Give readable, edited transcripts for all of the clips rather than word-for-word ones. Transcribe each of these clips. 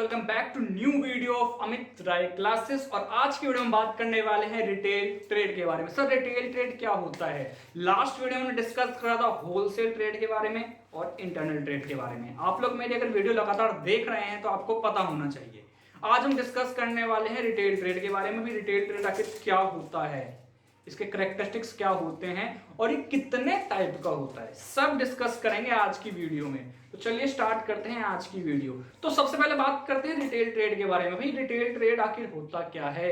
Welcome back to new video of Amit Rai classes. और आज की वीडियो में बात करने वाले हैं रिटेल ट्रेड के बारे में। सर रिटेल ट्रेड क्या होता है? लास्ट वीडियो में डिस्कस करा था होलसेल ट्रेड के बारे में और इंटरनल ट्रेड के बारे में। आप लोग मेरी अगर वीडियो लगातार देख रहे हैं तो आपको पता होना चाहिए। आज हम डिस्कस करने वाले हैं रिटेल ट्रेड के बारे में भी। रिटेल ट्रेड आखिर क्या होता है, इसके करैक्टरिस्टिक्स क्या होते हैं और ये कितने टाइप का होता है, सब डिस्कस करेंगे आज की वीडियो में। तो चलिए स्टार्ट करते हैं आज की वीडियो। तो सबसे पहले बात करते हैं रिटेल ट्रेड के बारे में। भाई रिटेल ट्रेड आखिर होता क्या है?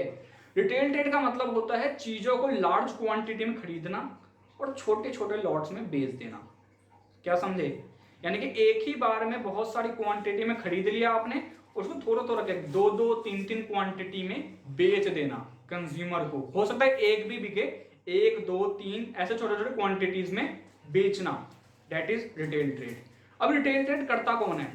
रिटेल ट्रेड का मतलब होता है चीजों को लार्ज क्वांटिटी में खरीदना और छोटे छोटे लॉट्स में बेच देना। क्या समझे? यानी कि एक ही बार में बहुत सारी क्वांटिटी में खरीद लिया आपने, उसको थोड़ा थोड़ा करके दो दो तीन तीन क्वांटिटी में बेच देना कंज्यूमर को। हो सकता है एक भी बिके, एक दो तीन ऐसे छोटे छोटे क्वांटिटीज में बेचना, दैट इज रिटेल ट्रेड। अब रिटेल ट्रेड करता कौन है?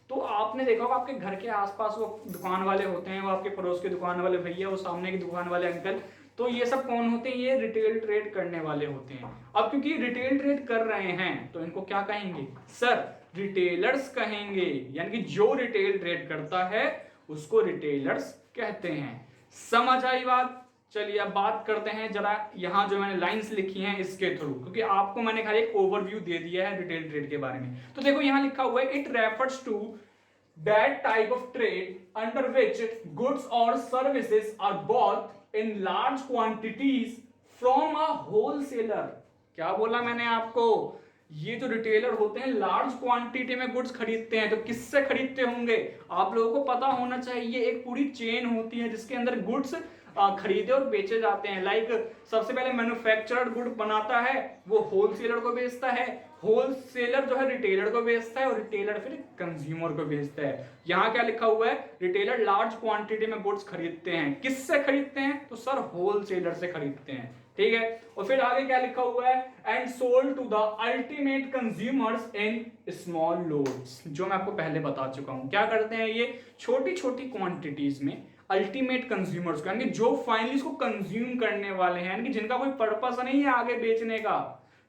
तो आपने देखा होगा आपके घर के आसपास वो दुकान वाले होते हैं, वो आपके पड़ोस के दुकान वाले भैया, वो सामने की दुकान वाले अंकल, तो ये सब कौन होते हैं? ये रिटेल ट्रेड करने वाले होते हैं। अब क्योंकि रिटेल ट्रेड कर रहे हैं तो इनको क्या कहेंगे? सर रिटेलर्स कहेंगे। यानी कि जो रिटेल ट्रेड करता है उसको रिटेलर्स कहते हैं। समझ आई बात? चलिए अब बात करते हैं जरा, यहां जो मैंने लाइंस लिखी हैं इसके थ्रू, क्योंकि आपको मैंने खाली एक ओवरव्यू दे दिया है रिटेल ट्रेड के बारे में। तो देखो यहां लिखा हुआ है, it refers to that type of trade under which goods or services are bought in large quantities from a wholesaler। क्या बोला मैंने आपको? ये जो रिटेलर होते हैं लार्ज क्वांटिटी में गुड्स खरीदते हैं। तो किससे खरीदते होंगे? आप लोगों को पता होना चाहिए, एक पूरी चेन होती है जिसके अंदर गुड्स खरीदे और बेचे जाते हैं। लाइक सबसे पहले मैन्युफैक्चरर गुड बनाता है, वो होलसेलर को बेचता है, होलसेलर जो है रिटेलर को बेचता है और रिटेलर फिर कंज्यूमर को बेचता है। यहां क्या लिखा हुआ है? रिटेलर लार्ज क्वांटिटी में गुड्स खरीदते हैं। किससे खरीदते हैं? तो सर होलसेलर से खरीदते हैं। ठीक है। और फिर आगे क्या लिखा हुआ है? And sold to the ultimate consumers in small loads. जो मैं आपको पहले बता चुका हूं, क्या करते हैं ये छोटी छोटी क्वांटिटीज में अल्टीमेट कंज्यूमर्स को, यानी जो फाइनली इसको कंज्यूम करने वाले हैं, यानी जिनका कोई पर्पस नहीं है आगे बेचने का,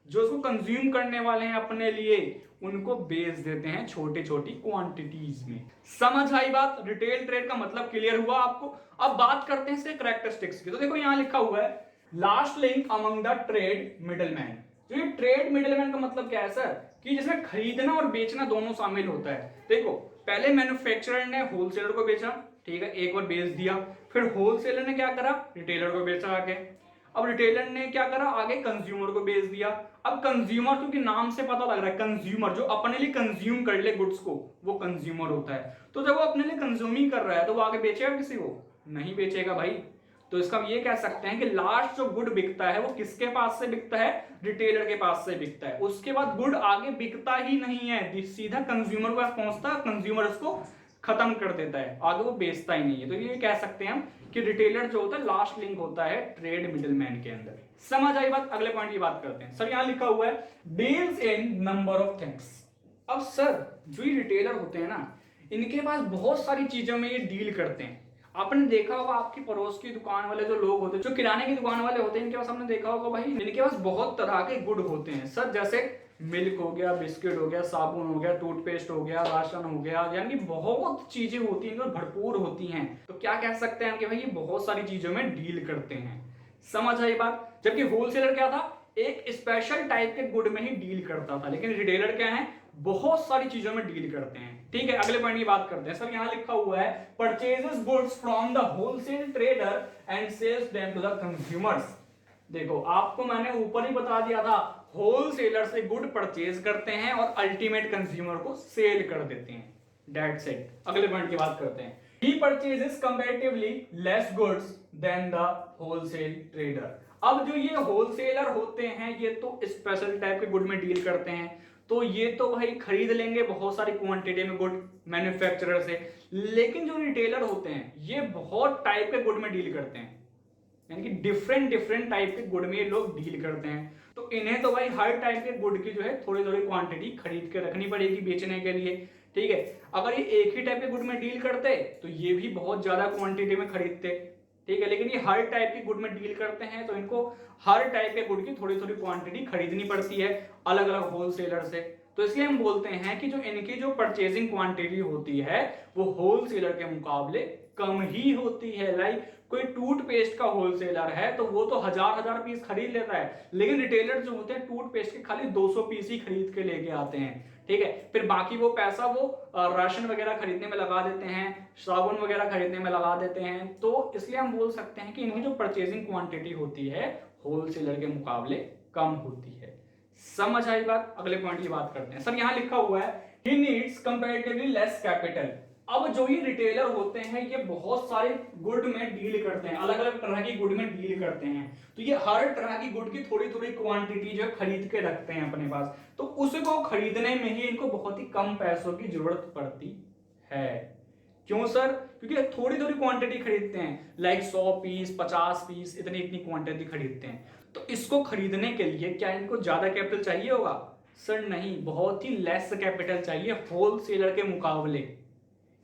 जो इसको कंज्यूम करने वाले हैं अपने लिए, उनको बेच देते हैं छोटी छोटी क्वांटिटीज में। समझ आई बात? रिटेल ट्रेड का मतलब क्लियर हुआ आपको? अब बात करते हैं इसके करैक्टरिस्टिक्स की। तो देखो यहां लिखा हुआ है last link among the trade middleman. तो ये ट्रेड मिडलमैन का मतलब क्या है सर? कि जिसमें खरीदना और बेचना दोनों शामिल होता है। देखो पहले मैन्युफैक्चरर ने होलसेलर को बेचा, ठीक है, एक बार बेच दिया, फिर होलसेलर ने क्या करा? रिटेलर को बेचा आगे। अब रिटेलर ने क्या करा? आगे कंज्यूमर को बेच दिया। अब कंज्यूमर, क्योंकि नाम से पता लग रहा है कंज्यूमर, जो अपने लिए कंज्यूम कर ले गुड्स को, वो कंज्यूमर होता है। तो जब वो अपने लिए कंज्यूमिंग कर रहा है तो वो आगे बेचेगा किसी को? नहीं बेचेगा भाई। तो इसका ये कह सकते हैं कि लास्ट जो गुड बिकता है वो किसके पास से बिकता है? रिटेलर के पास से बिकता है। उसके बाद गुड आगे बिकता ही नहीं है, सीधा कंज्यूमर के पास पहुंचता है, कंज्यूमर इसको खत्म कर देता है, आगे वो बेचता ही नहीं है। तो ये कह सकते हैं हम कि रिटेलर जो होता है लास्ट लिंक होता है ट्रेड मिडलमैन के अंदर। समझ आई बात? अगले पॉइंट की बात करते हैं। सर यहां लिखा हुआ है deals in number of things. अब सर जो ये रिटेलर होते हैं ना, इनके पास बहुत सारी चीजों में ये डील करते हैं। आपने देखा होगा आपकी पड़ोस की दुकान वाले जो लोग होते हैं, जो किराने की दुकान वाले होते हैं, इनके पास हमने देखा होगा भाई इनके पास बहुत तरह के गुड होते हैं सर। जैसे मिल्क हो गया, बिस्किट हो गया, साबुन हो गया, टूथपेस्ट हो गया, राशन हो गया, यानी कि बहुत चीजें होती हैं जो भरपूर होती हैं। तो क्या कह सकते हैं कि भाई ये बहुत सारी चीजों में डील करते हैं। समझ आई बात? जबकि होलसेलर क्या था? एक स्पेशल टाइप के गुड में ही डील करता था, लेकिन रिटेलर क्या है? बहुत सारी चीजों में डील करते हैं। ठीक है, अगले पॉइंट की बात करते हैं। सर यहां लिखा हुआ है purchases goods from the wholesale trader and sells them to the consumers. देखो आपको मैंने ऊपर ही बता दिया था, होलसेलर से गुड परचेज करते हैं और अल्टीमेट कंज्यूमर को सेल कर देते हैं। That's it. अगले पॉइंट की बात करते हैं। He purchases comparatively less goods than the wholesale trader। अब जो ये होलसेलर होते हैं ये तो स्पेशल टाइप के गुड में डील करते हैं, तो ये तो भाई खरीद लेंगे बहुत सारी क्वांटिटी में गुड मैन्युफैक्चरर से। लेकिन जो रिटेलर होते हैं ये बहुत टाइप के गुड में डील करते हैं, यानी कि डिफरेंट डिफरेंट टाइप के गुड में ये लोग डील करते हैं। तो इन्हें तो भाई हर टाइप के गुड की जो है थोड़ी थोड़ी क्वांटिटी खरीद के रखनी पड़ेगी बेचने के लिए। ठीक है, अगर ये एक ही टाइप के गुड में डील करते तो ये भी बहुत ज्यादा क्वांटिटी में खरीदते। ठीक है, लेकिन ये हर टाइप के गुड में डील करते हैं तो इनको हर टाइप के गुड की थोड़ी थोड़ी क्वांटिटी खरीदनी पड़ती है अलग अलग होलसेलर से। तो इसलिए हम बोलते हैं कि जो इनकी जो परचेजिंग क्वांटिटी होती है वो होलसेलर के मुकाबले कम ही होती है। लाइक कोई टूथपेस्ट का होलसेलर है तो वो तो हजार पीस खरीद लेता है, लेकिन रिटेलर जो होते हैं टूथपेस्ट के खाली 200 पीस ही खरीद के लेके आते हैं। ठीक है, फिर बाकी वो पैसा वो राशन वगैरह खरीदने में लगा देते हैं, साबुन वगैरह खरीदने में लगा देते हैं। तो इसलिए हम बोल सकते हैं कि इनकी जो परचेजिंग क्वांटिटी होती है होलसेलर के मुकाबले कम होती है। समझ आई बात? अगले पॉइंट की बात करते हैं। सर यहाँ लिखा हुआ है he needs comparatively less capital. अब जो ये रिटेलर होते हैं ये बहुत सारे गुड में डील करते हैं, अलग अलग तरह की गुड में डील करते हैं। तो ये हर तरह की गुड की थोड़ी थोड़ी क्वांटिटी जो है खरीद के रखते हैं अपने पास, तो उसको खरीदने में ही इनको बहुत ही कम पैसों की जरूरत पड़ती है। क्यों सर? क्योंकि थोड़ी थोड़ी क्वांटिटी खरीदते हैं, लाइक 100 पीस 50 पीस इतनी क्वांटिटी खरीदते हैं। तो इसको खरीदने के लिए क्या इनको ज्यादा कैपिटल चाहिए होगा? सर नहीं, बहुत ही लेस कैपिटल चाहिए होलसेलर के मुकाबले।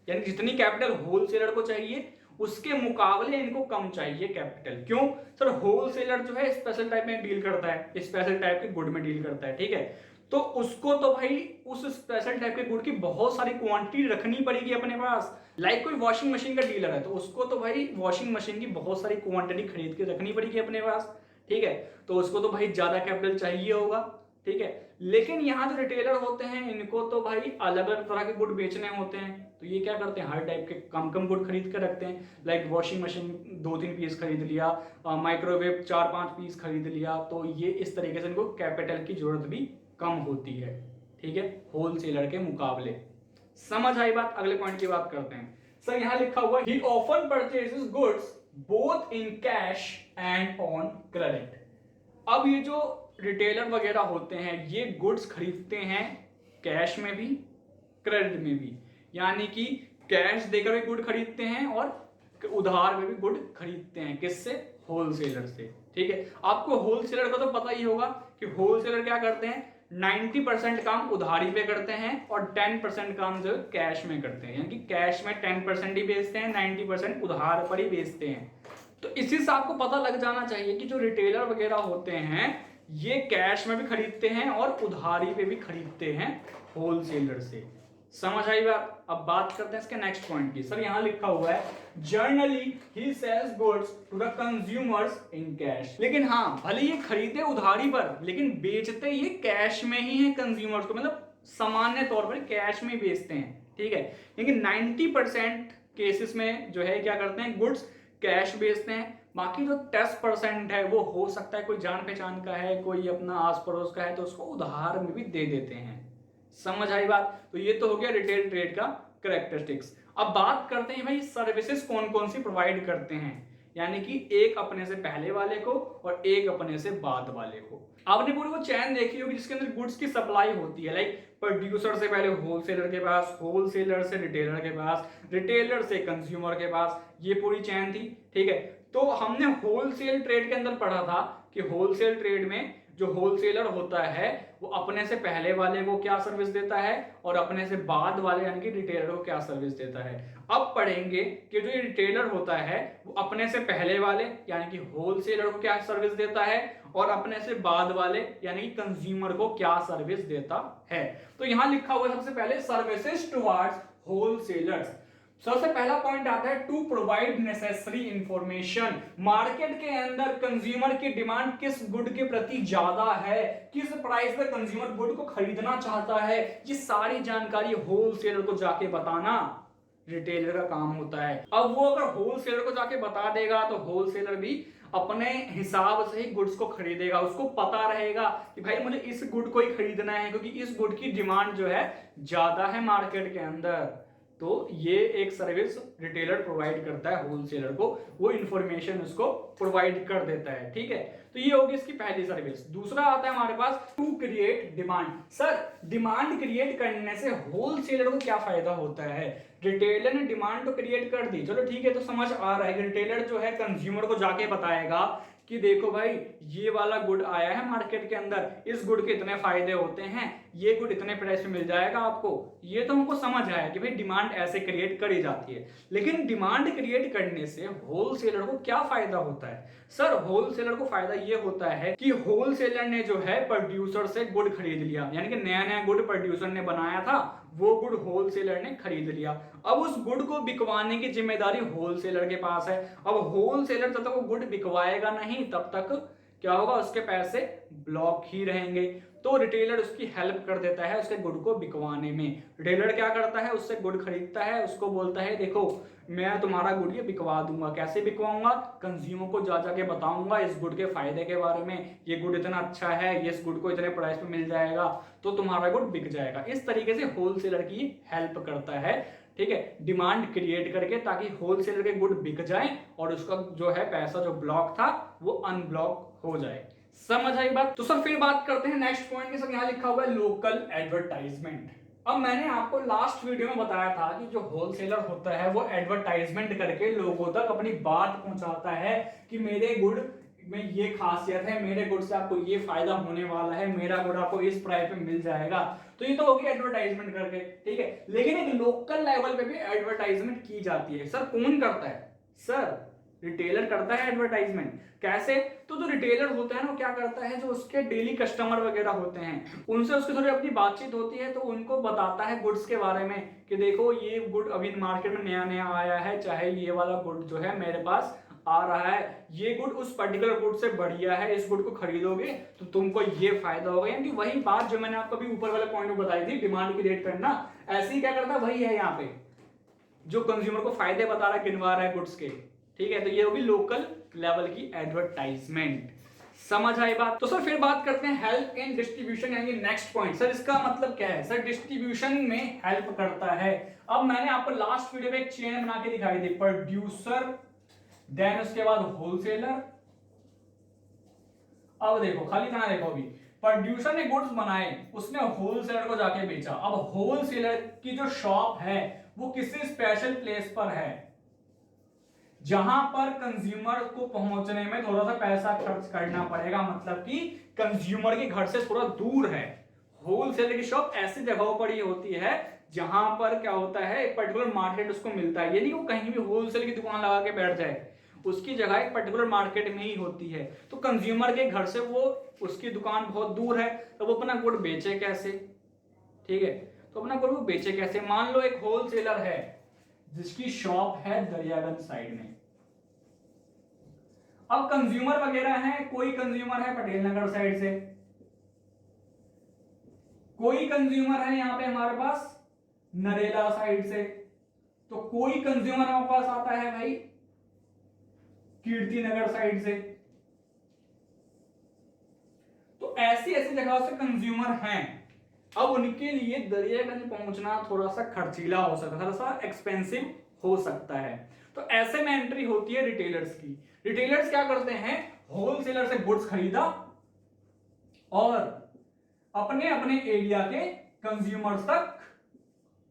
यानी जितनी कैपिटल होलसेलर को चाहिए उसके मुकाबले इनको कम चाहिए कैपिटल। क्यों सर? होलसेलर जो है स्पेशल टाइप में डील करता है, स्पेशल टाइप के गुड में डील करता है। ठीक है, तो उसको तो भाई उस स्पेशल टाइप के गुड की बहुत सारी क्वांटिटी रखनी पड़ेगी अपने पास। लाइक कोई वॉशिंग मशीन का डीलर है तो उसको तो भाई वॉशिंग मशीन की बहुत सारी क्वांटिटी खरीद के रखनी पड़ेगी अपने पास। ठीक है, तो उसको तो भाई ज्यादा कैपिटल चाहिए होगा। ठीक है, लेकिन यहाँ जो रिटेलर होते हैं इनको तो भाई अलग अलग तरह के गुड बेचने होते हैं, तो ये क्या करते हैं हर टाइप के कम कम गुड खरीद कर रखते हैं। लाइक वॉशिंग मशीन 2-3 पीस खरीद लिया, माइक्रोवेव 4-5 पीस खरीद लिया, तो ये इस तरीके से इनको कैपिटल की जरूरत भी कम होती है। ठीक है, होलसेलर के मुकाबले। समझ आई बात? अगले पॉइंट की बात करते हैं। सर यहाँ लिखा हुआ ही often purchases goods both in cash and on credit. अब ये जो रिटेलर वगैरह होते हैं ये गुड्स खरीदते हैं कैश में भी क्रेडिट में भी, यानी कि कैश देकर भी गुड खरीदते हैं और उधार में भी गुड खरीदते हैं। किससे? होलसेलर से। ठीक है, आपको होलसेलर का तो पता ही होगा कि होलसेलर क्या करते हैं, 90% काम उधारी पे करते हैं और 10% काम जो कैश में करते हैं। यानी कि कैश में 10% ही बेचते हैं, 90% उधार पर ही बेचते हैं। तो इसी से आपको पता लग जाना चाहिए कि जो रिटेलर वगैरह होते हैं ये कैश में भी खरीदते हैं और उधारी पे भी खरीदते हैं होलसेलर से। समझ आई बात? अब बात करते हैं इसके नेक्स्ट पॉइंट की। सर यहाँ लिखा हुआ है generally he sells goods to the consumers in cash. लेकिन हाँ, भले ये खरीदे उधारी पर लेकिन बेचते ये कैश में ही है कंज्यूमर्स को, मतलब सामान्य तौर पर कैश में बेचते हैं। ठीक है, लेकिन 90% केसेस में जो है क्या करते हैं गुड्स कैश बेचते हैं। बाकी जो 10% है वो हो सकता है कोई जान पहचान का है, कोई अपना आस पड़ोस का है, तो उसको उधार में भी दे देते हैं। समझ आई बात? तो ये तो हो गया रिटेल ट्रेड का कैरेक्टरिस्टिक्स। अब बात करते हैं भाई सर्विसेज कौन कौन सी प्रोवाइड करते हैं, यानी कि एक अपने से पहले वाले को और एक अपने से बाद वाले को। आपने पूरी वो चैन देखी होगी जिसके अंदर गुड्स की सप्लाई होती है, लाइक प्रोड्यूसर से पहले होलसेलर के पास, होलसेलर से रिटेलर के पास, रिटेलर से कंज्यूमर के पास, ये पूरी चैन थी। ठीक है, तो हमने होलसेल ट्रेड के अंदर पढ़ा था कि होलसेल ट्रेड में जो होलसेलर होता है वो अपने से पहले वाले को क्या सर्विस देता है और अपने से बाद वाले यानी कि रिटेलर को क्या सर्विस देता है। अब पढ़ेंगे कि जो ये रिटेलर होता है वो अपने से पहले वाले यानी कि होलसेलर को क्या सर्विस देता है और अपने से बाद वाले यानी कि कंज्यूमर को क्या सर्विस देता है। तो यहां लिखा हुआ है सबसे पहले सर्विसेज टुवर्ड्स होलसेलर्स। सबसे पहला पॉइंट आता है to provide necessary information. Market के अंदर कंज्यूमर की डिमांड किस गुड के प्रति ज्यादा है, किस प्राइस पे कंज्यूमर गुड को खरीदना चाहता है, ये सारी जानकारी होलसेलर को जाके बताना रिटेलर का काम होता है। अब वो अगर होलसेलर को जाके बता देगा तो होलसेलर भी अपने हिसाब से ही गुड्स को खरीदेगा। उसको पता रहेगा कि भाई मुझे इस गुड को ही खरीदना है क्योंकि इस गुड की डिमांड जो है ज्यादा है मार्केट के अंदर। तो ये एक सर्विस रिटेलर प्रोवाइड करता है होलसेलर को, वो इंफॉर्मेशन उसको प्रोवाइड कर देता है। ठीक है, तो ये होगी इसकी पहली सर्विस। दूसरा आता है हमारे पास to create demand. Sir demand create करने से होलसेलर को क्या फायदा होता है? रिटेलर ने डिमांड तो क्रिएट कर दी, चलो ठीक है, तो समझ आ रहा है कि रिटेलर जो है कंज्यूमर को जाके बताएगा कि देखो भाई ये वाला गुड आया है मार्केट के अंदर, इस गुड के इतने फायदे होते हैं, ये गुड इतने प्राइस में मिल जाएगा आपको, ये तो हमको समझ आया कि भाई डिमांड ऐसे क्रिएट करी जाती है। लेकिन डिमांड क्रिएट करने से होलसेलर को क्या फायदा होता है? सर होलसेलर को फायदा ये होता है कि होलसेलर ने जो है प्रोड्यूसर से गुड खरीद लिया, यानी कि नया नया गुड प्रोड्यूसर ने बनाया था, वो गुड होलसेलर ने खरीद लिया। अब उस गुड को बिकवाने की जिम्मेदारी होलसेलर के पास है। अब होलसेलर जब तक वो गुड बिकवाएगा नहीं तब तक क्या होगा, उसके पैसे ब्लॉक ही रहेंगे। तो रिटेलर उसकी हेल्प कर देता है उसके गुड को बिकवाने में। रिटेलर क्या करता है, उससे गुड खरीदता है, उसको बोलता है देखो मैं तुम्हारा गुड ये बिकवा दूंगा। कैसे बिकवाऊंगा? कंज्यूमर को जा जाके बताऊंगा इस गुड के फायदे के बारे में, ये गुड इतना अच्छा है, ये इस गुड को इतने प्राइस पे मिल जाएगा, तो तुम्हारा गुड बिक जाएगा। इस तरीके से होलसेलर की हेल्प करता है, ठीक है, डिमांड क्रिएट करके, ताकि होलसेलर के गुड बिक जाए और उसका जो है पैसा जो ब्लॉक था वो अनब्लॉक हो जाए। समझ आई बात? तो सर फिर बात करते हैं नेक्स्ट पॉइंट की। सर यहाँ लिखा हुआ है लोकल एडवर्टाइजमेंट। अब मैंने आपको लास्ट वीडियो में बताया था कि जो होलसेलर होता है वो एडवर्टाइजमेंट करके लोगों तक अपनी बात पहुंचाता है कि मेरे गुड में ये खासियत है, मेरे गुड से आपको ये फायदा होने वाला है, मेरा गुड आपको इस प्राइस पे मिल जाएगा। तो ये तो होगी एडवर्टाइजमेंट करके, ठीक है। लेकिन एक लोकल लेवल पे भी एडवर्टाइजमेंट की जाती है। सर कौन करता है? सर रिटेलर करता है एडवर्टाइजमेंट। कैसे? तो जो रिटेलर होता है ना वो क्या करता है, जो उसके डेली कस्टमर वगैरह होते हैं उनसे उसकी थोड़ी अपनी बातचीत होती है, तो उनको बताता है गुड्स के बारे में कि देखो ये गुड अभी मार्केट में नया नया आया है, चाहे ये वाला गुड जो है मेरे पास आ रहा है, ये गुड उस पर्टिकुलर गुड से बढ़िया है, इस गुड को खरीदोगे तो तुमको ये फायदा होगा। यानी वही बात जो मैंने आपको अभी ऊपर वाले पॉइंट में बताई थी, डिमांड क्रिएट करना, ऐसे ही क्या करता है वही है यहाँ पे, जो कंज्यूमर को फायदे बता रहा है, गिनवा रहा है गुड्स के, ठीक है। तो ये होगी लोकल लेवल की एडवर्टाइजमेंट। समझ आई बात? तो सर फिर बात करते हैं हेल्प इन डिस्ट्रीब्यूशन, यानी नेक्स्ट पॉइंट। सर इसका मतलब क्या है? सर डिस्ट्रीब्यूशन में हेल्प करता है। अब मैंने आपको लास्ट वीडियो में एक चेन बना के दिखाई थी, प्रोड्यूसर, देन उसके बाद होलसेलर। अब देखो खाली इतना देखो, अभी प्रोड्यूसर ने गुड्स बनाए, उसने होलसेलर को जाके बेचा। अब होलसेलर की जो शॉप है वो किसी स्पेशल प्लेस पर है जहां पर कंज्यूमर को पहुंचने में थोड़ा सा पैसा खर्च करना पड़ेगा, मतलब कि कंज्यूमर के घर से थोड़ा दूर है। होलसेलर की शॉप ऐसी जगहों पर ही होती है जहां पर क्या होता है, एक पर्टिकुलर मार्केट उसको मिलता है। ये नहीं वो कहीं भी होलसेल की दुकान लगा के बैठ जाए, उसकी जगह एक पर्टिकुलर मार्केट में ही होती है। तो कंज्यूमर के घर से वो उसकी दुकान बहुत दूर है, तो वो अपना गुड बेचे कैसे? ठीक है, तो अपना गुड वो बेचे कैसे? मान लो एक होलसेलर है जिसकी शॉप है दरियागंज साइड में। अब कंज्यूमर वगैरह है, कोई कंज्यूमर है पटेल नगर साइड से, कोई कंज्यूमर है यहां पे हमारे पास नरेला साइड से, तो कोई कंज्यूमर हमारे पास आता है भाई कीर्ति नगर साइड से। तो ऐसी ऐसी जगहों से कंज्यूमर हैं। अब उनके लिए दरियागंज पहुंचना थोड़ा सा खर्चीला हो सकता है, थोड़ा सा एक्सपेंसिव हो सकता है। तो ऐसे में एंट्री होती है रिटेलर्स की। रिटेलर्स क्या करते हैं, होलसेलर से गुड्स खरीदा और अपने अपने एरिया के कंज्यूमर्स तक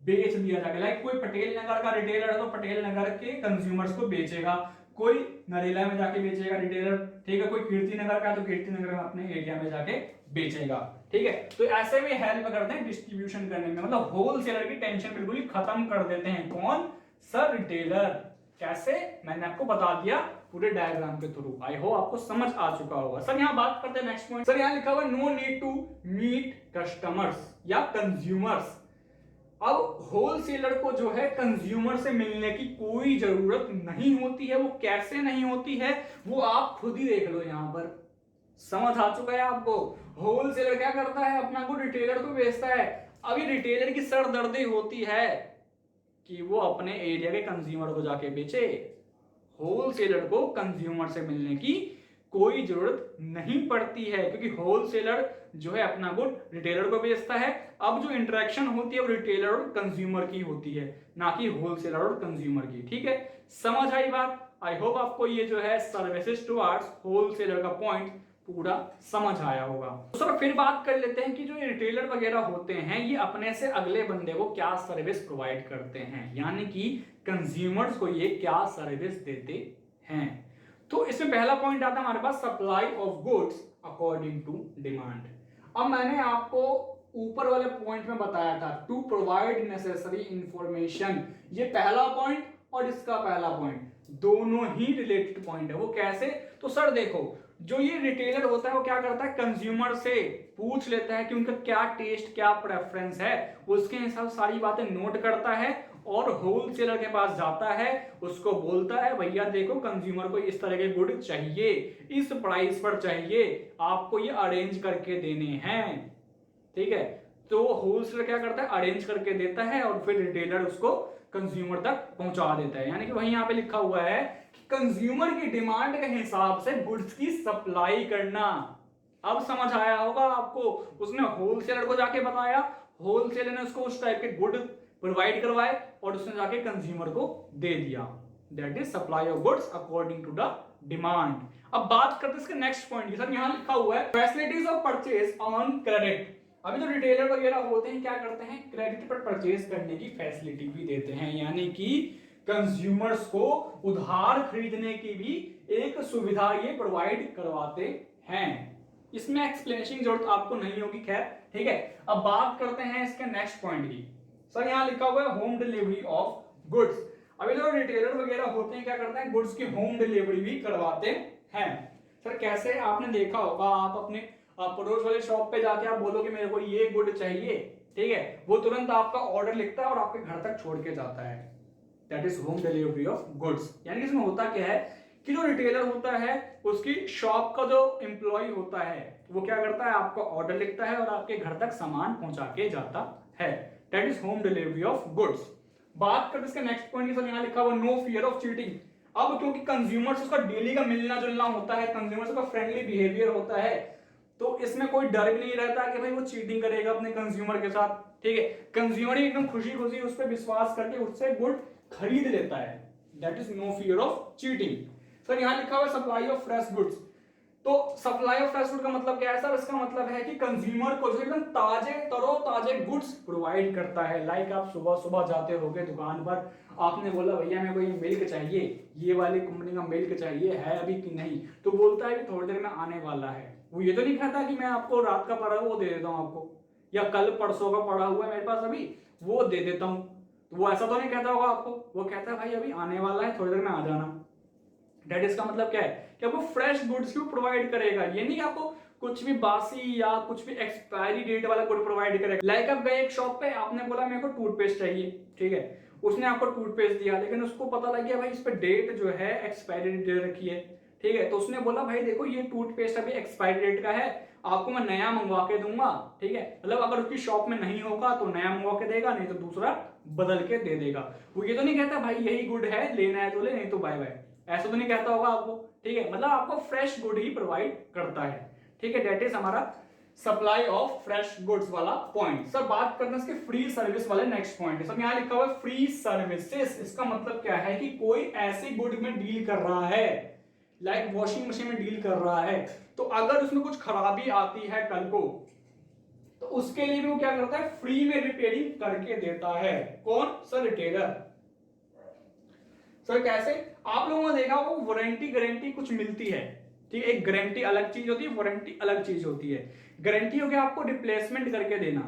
बेच दिया जाएगा। लाइक कोई पटेल नगर का रिटेलर है तो पटेल नगर के कंज्यूमर्स को बेचेगा, कोई नरेला में जाके बेचेगा रिटेलर, ठीक है, कोई कीर्ति नगर का तो कीर्ति नगर में अपने एरिया में जाके बेचेगा, ठीक है। तो ऐसे में हेल्प करते हैं डिस्ट्रीब्यूशन करने में, मतलब होलसेलर की टेंशन बिल्कुल ही खत्म कर देते हैं। कौन? Sir retailer. कैसे? मैंने आपको बता दिया पूरे डायग्राम के थ्रू। आई होप आपको समझ आ चुका होगा। सर यहां बात करते हैं नेक्स्ट पॉइंट। सर यहां लिखा हुआ no need to meet customers या कंज्यूमर्स। अब होलसेलर को जो है कंज्यूमर से मिलने की कोई जरूरत नहीं होती है। वो कैसे नहीं होती है वो आप खुद ही देख लो, यहां पर समझ आ चुका है आपको। होलसेलर क्या करता है, अपना को रिटेलर को बेचता है। अभी रिटेलर की सरदर्दी होती है कि वो अपने एरिया के कंज्यूमर को जाके बेचे। होलसेलर को कंज्यूमर से मिलने की कोई जरूरत नहीं पड़ती है, क्योंकि होलसेलर जो है अपना गुड रिटेलर को बेचता है। अब जो इंटरेक्शन होती है वो रिटेलर और कंज्यूमर की होती है, ना कि होलसेलर और कंज्यूमर की। ठीक है, समझ आई बात? आई होप आपको ये जो है सर्विसेज टुवर्ड्स होलसेलर का पॉइंट पूरा समझ आया होगा। तो सर फिर बात कर लेते हैं कि जो रिटेलर वगैरह होते हैं ये अपने से अगले बंदे को क्या सर्विस प्रोवाइड करते हैं, यानी कि कंज्यूमर्स को ये क्या सर्विस देते हैं। तो इसमें पहला पॉइंट आता है हमारे पास supply of goods according to demand. अब मैंने आपको ऊपर वाले पॉइंट में बताया था टू प्रोवाइड नेसेसरी इंफॉर्मेशन, ये पहला पॉइंट और इसका पहला पॉइंट दोनों ही रिलेटेड पॉइंट है। वो कैसे? तो सर देखो, जो ये रिटेलर होता है वो क्या करता है, कंज्यूमर से पूछ लेता है कि उनका क्या टेस्ट, क्या प्रेफरेंस है, उसके हिसाब सारी बातें नोट करता है और होलसेलर के पास जाता है, उसको बोलता है भैया देखो कंज्यूमर को इस तरह के गुड चाहिए, इस प्राइस पर चाहिए, आपको ये अरेंज करके देने हैं, ठीक है। तो होलसेलर क्या करता है, अरेंज करके देता है और फिर रिटेलर उसको कंज्यूमर तक पहुंचा देता है। यानी कि वहीं यहाँ पे लिखा हुआ है कि कंज्यूमर की डिमांड के हिसाब से गुड्स की सप्लाई करना। अब समझ आया होगा आपको, उसने होलसेलर को जाके बताया, होलसेलर ने उसको उस टाइप के गुड प्रोवाइड करवाए और उसने जाके कंज्यूमर को दे दिया। That is supply of goods according to the demand. अब बात करते हैं इसके नेक्स्ट पॉइंट की। सर यहां लिखा हुआ है facilities of purchase on credit. अभी जो रिटेलर वगैरह होते हैं क्या करते हैं, क्रेडिट पर परचेज करने की फैसिलिटी भी देते हैं, यानी कि कंज्यूमर्स को उधार खरीदने की भी एक सुविधा ये प्रोवाइड करवाते हैं। इसमें एक्सप्लेनेशन की जरूरत आपको नहीं होगी, खैर ठीक है। अब बात करते हैं इसके नेक्स्ट पॉइंट की। सर यहां लिखा हुआ है होम डिलीवरी ऑफ गुड्स। अभी जो रिटेलर वगैरह होते हैं क्या करते हैं, गुड्स की होम डिलीवरी भी करवाते हैं। सर कैसे? आपने देखा होगा, आप अपने पड़ोस वाले शॉप पे जाके आप बोलो कि मेरे को ये गुड चाहिए, ठीक है, वो तुरंत आपका ऑर्डर लिखता है और आपके घर तक छोड़ के जाता है। That is home delivery of goods. यानी कि इसमें होता क्या है कि जो रिटेलर होता है उसकी शॉप का जो एम्प्लॉय होता है वो क्या करता है, आपका ऑर्डर लिखता है और आपके घर तक सामान पहुंचा के जाता है। That is home delivery of goods. बात करते इसका नेक्स्ट पॉइंट की, यहां लिखा हुआ नो फियर ऑफ चीटिंग। अब क्योंकि कंज्यूमर्स उसका डेली का मिलना जुलना होता है, कंज्यूमर्स का फ्रेंडली बिहेवियर होता है, तो इसमें कोई डर भी नहीं रहता कि भाई वो चीटिंग करेगा अपने कंज्यूमर के साथ, ठीक है। कंज्यूमर ही एकदम खुशी खुशी उस पर विश्वास करके उससे गुड खरीद लेता है। That is no fear of cheating. Sir यहां लिखा हुआ सप्लाई ऑफ फ्रेश गुड्स। तो सप्लाई ऑफ फ्रेश गुड का मतलब क्या है सर? इसका मतलब है कि कंज्यूमर को जो एकदम ताजे तरोताजे गुड्स प्रोवाइड करता है। लाइक आप सुबह सुबह जाते होगे दुकान पर, आपने बोला भैया मेरे को ये मिल्क चाहिए, ये वाली कंपनी का मिल्क चाहिए, है अभी कि नहीं? तो बोलता है कि थोड़ी देर में आने वाला है। वो ये तो नहीं कहता कि मैं आपको रात का पड़ा वो दे देता हूँ आपको, या कल परसों का पड़ा हुआ है मेरे पास अभी वो दे देता हूँ, तो वो ऐसा तो नहीं कहता होगा आपको। वो कहता है भाई अभी आने वाला है, थोड़ी देर में आ जाना। डेट इसका मतलब क्या है कि आपको फ्रेश गुड्स क्यों प्रोवाइड करेगा, ये नहीं कि आपको कुछ भी बासी या कुछ भी एक्सपायरी डेट वाला गुड प्रोवाइड करेगा। लाइक आप गए एक शॉप पे, आपने बोला मेरे को टूथपेस्ट चाहिए, ठीक है, उसने आपको टूथपेस्ट दिया, लेकिन उसको पता लग गया भाई इस पे डेट जो है एक्सपायरी डेट रखी है, ठीक है, तो उसने बोला भाई देखो ये टूथपेस्ट अभी एक्सपायरी डेट का है, आपको मैं नया मंगवा के दूंगा, ठीक है। मतलब अगर उसकी शॉप में नहीं होगा तो नया मंगवा के देगा, नहीं तो दूसरा बदल के दे देगा। वो ये तो नहीं कहता भाई यही गुड है, लेना है तो ले, नहीं तो बाय बाय, ऐसा तो नहीं कहता होगा आपको, ठीक है। मतलब आपको फ्रेश गुड ही प्रोवाइड करता है, ठीक है। दैट इज हमारा सप्लाई ऑफ फ्रेश गुड्स वाला पॉइंट। सर बात करते हैं इसके फ्री सर्विस वाले नेक्स्ट पॉइंट है। सब यहां लिखा हुआ है फ्री सर्विसेज। इसका मतलब क्या है कि कोई ऐसी गुड में डील कर रहा है, लाइक वॉशिंग मशीन में डील कर रहा है, तो अगर उसमें कुछ खराबी आती है कल को, तो उसके लिए भी वो क्या करता है, फ्री में रिपेयरिंग करके देता है। कौन? Sir retailer. सर कैसे? आप लोगों ने देखा वो वारंटी गारंटी कुछ मिलती है, ठीक है। एक गारंटी अलग चीज होती है, वारंटी अलग चीज होती है। गारंटी हो गया आपको रिप्लेसमेंट करके देना,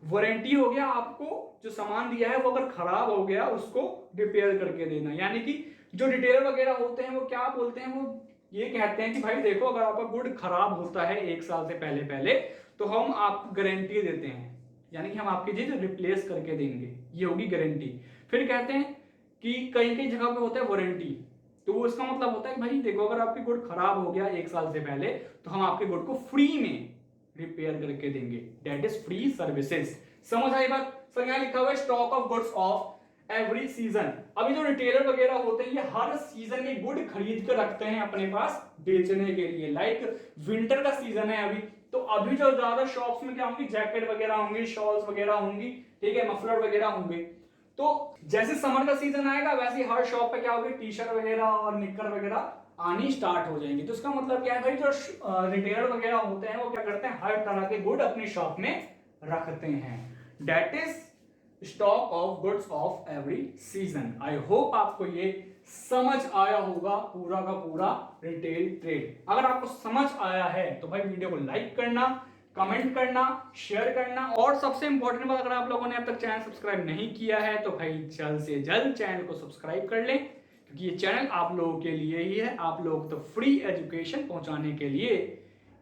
वारंटी हो गया आपको जो सामान दिया है वो अगर खराब हो गया उसको रिपेयर करके देना। यानी कि जो रिटेलर वगैरह होते हैं वो क्या बोलते हैं, वो ये कहते हैं कि भाई देखो अगर आपका गुड खराब होता है 1 साल से पहले पहले तो हम आपको गारंटी देते हैं, यानी कि हम आपकी चीज रिप्लेस करके देंगे, ये होगी गारंटी। फिर कहते हैं कि कई कई जगह पे होता है वारंटी, तो वो इसका मतलब होता है कि भाई देखो अगर आपकी गुड खराब हो गया 1 साल से पहले तो हम आपके गुड को फ्री में रिपेयर करके देंगे। That is free services. समझ आई बात? सर यहां लिखा हुआ है stock of goods of every season. अभी जो रिटेलर वगैरह होते हैं ये हर सीजन में गुड खरीद कर रखते हैं अपने पास बेचने के लिए। लाइक विंटर का सीजन है अभी, तो अभी जो ज्यादा शॉप्स में क्या होंगी, जैकेट वगैरह होंगी, शॉल्स वगैरह होंगी, ठीक है, मफलर वगैरह होंगे। तो जैसे समर का सीजन आएगा वैसे हर शॉप पे क्या होगी, टी शर्ट वगैरह और निक्कर वगैरह आनी स्टार्ट हो जाएंगी। तो इसका मतलब क्या है भाई, जो रिटेलर वगैरह होते हैं वो क्या करते हैं, हर तरह के गुड अपनी शॉप में रखते हैं। That is stock of goods of every season. I hope आपको ये समझ आया होगा पूरा का पूरा रिटेल ट्रेड। अगर आपको समझ आया है तो भाई वीडियो को लाइक करना, कमेंट करना, शेयर करना, और सबसे इंपॉर्टेंट बात, अगर आप लोगों ने अब तक चैनल सब्सक्राइब नहीं किया है तो भाई जल्द से जल्द चैनल को सब्सक्राइब कर लें, क्योंकि ये चैनल आप लोगों के लिए ही है। आप लोग तो फ्री एजुकेशन पहुंचाने के लिए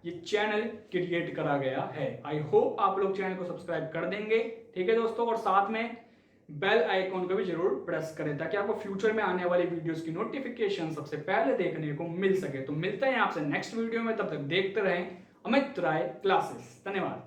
ये चैनल क्रिएट करा गया है। आई होप आप लोग चैनल को सब्सक्राइब कर देंगे, ठीक है दोस्तों, और साथ में बेल आइकॉन को भी जरूर प्रेस करें ताकि आपको फ्यूचर में आने वाली वीडियोस की नोटिफिकेशन सबसे पहले देखने को मिल सके। तो मिलते हैं आपसे नेक्स्ट वीडियो में, तब तक देखते रहें अमित राय क्लासेस। धन्यवाद।